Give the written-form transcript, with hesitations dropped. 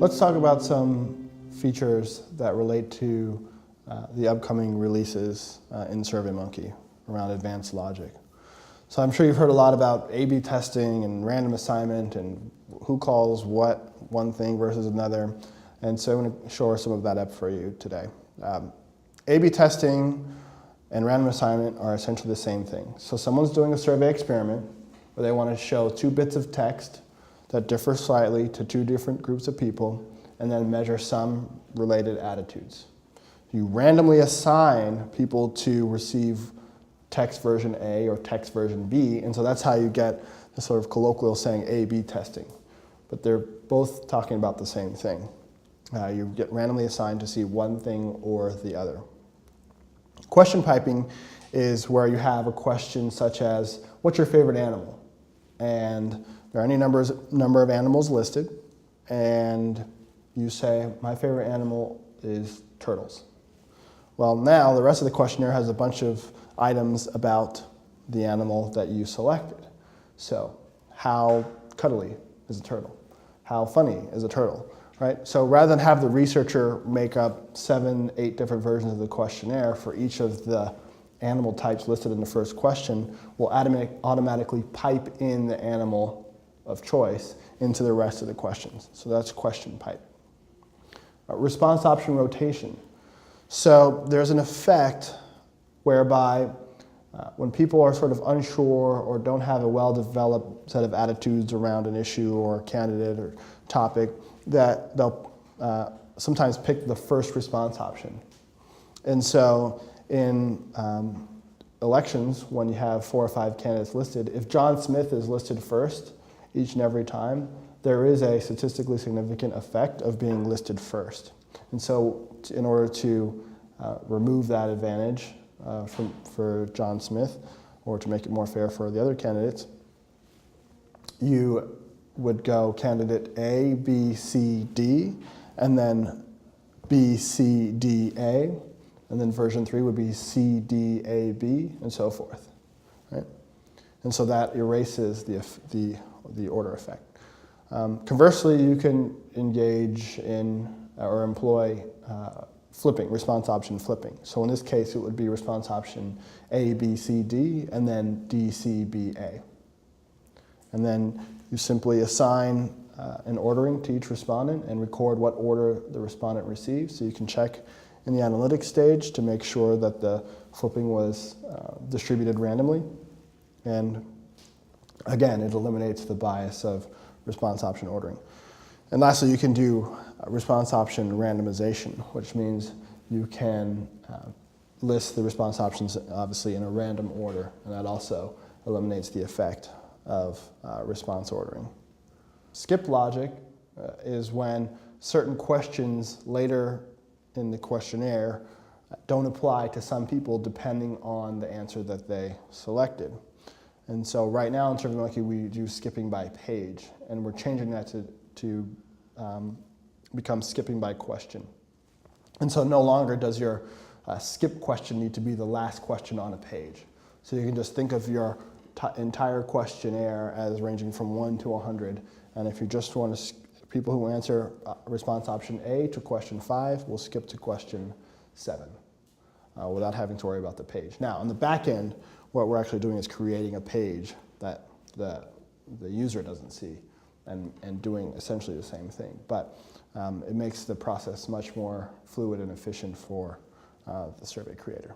Let's talk about some features that relate to the upcoming releases in SurveyMonkey around advanced logic. So I'm sure you've heard a lot about A/B testing and random assignment and who calls what one thing versus another. And so I'm going to shore some of that up for you today. A/B testing and random assignment are essentially the same thing. So someone's doing a survey experiment where they want to show 2 bits of text that differ slightly to 2 different groups of people and then measure some related attitudes. You randomly assign people to receive text version A or text version B, and so that's how you get the sort of colloquial saying A/B testing. But they're both talking about the same thing. You get randomly assigned to see one thing or the other. Question piping is where you have a question such as, what's your favorite animal? And there are any number of animals listed, and you say, my favorite animal is turtles. Well, now the rest of the questionnaire has a bunch of items about the animal that you selected. So, how cuddly is a turtle? How funny is a turtle? Right? So rather than have the researcher make up 7, 8 different versions of the questionnaire for each of the animal types listed in the first question, we'll automatically pipe in the animal of choice into the rest of the questions. So that's question pipe. Response option rotation. So there's an effect whereby when people are sort of unsure or don't have a well-developed set of attitudes around an issue or candidate or topic, that they'll sometimes pick the first response option. And so in elections, when you have 4 or 5 candidates listed, if John Smith is listed first each and every time, there is a statistically significant effect of being listed first. And so in order to remove that advantage for John Smith, or to make it more fair for the other candidates, you would go candidate A, B, C, D, and then B, C, D, A, and then version 3 would be C, D, A, B, and so forth, right? And so that erases the order effect. Conversely, you can engage in or employ flipping, response option flipping. So in this case, it would be response option A, B, C, D, and then D, C, B, A. And then you simply assign an ordering to each respondent and record what order the respondent received. So you can check in the analytics stage to make sure that the flipping was distributed randomly. And again, it eliminates the bias of response option ordering. And lastly, you can do response option randomization, which means you can list the response options obviously in a random order, and that also eliminates the effect of response ordering. Skip logic is when certain questions later in the questionnaire don't apply to some people depending on the answer that they selected. And so right now in SurveyMonkey we do skipping by page, and we're changing that to become skipping by question. And so no longer does your skip question need to be the last question on a page. So you can just think of your entire questionnaire as ranging from 1 to 100, and if you just want to, people who answer response option A to question 5 will skip to question 7 without having to worry about the page. Now on the back end, what we're actually doing is creating a page that the user doesn't see and doing essentially the same thing, but it makes the process much more fluid and efficient for the survey creator.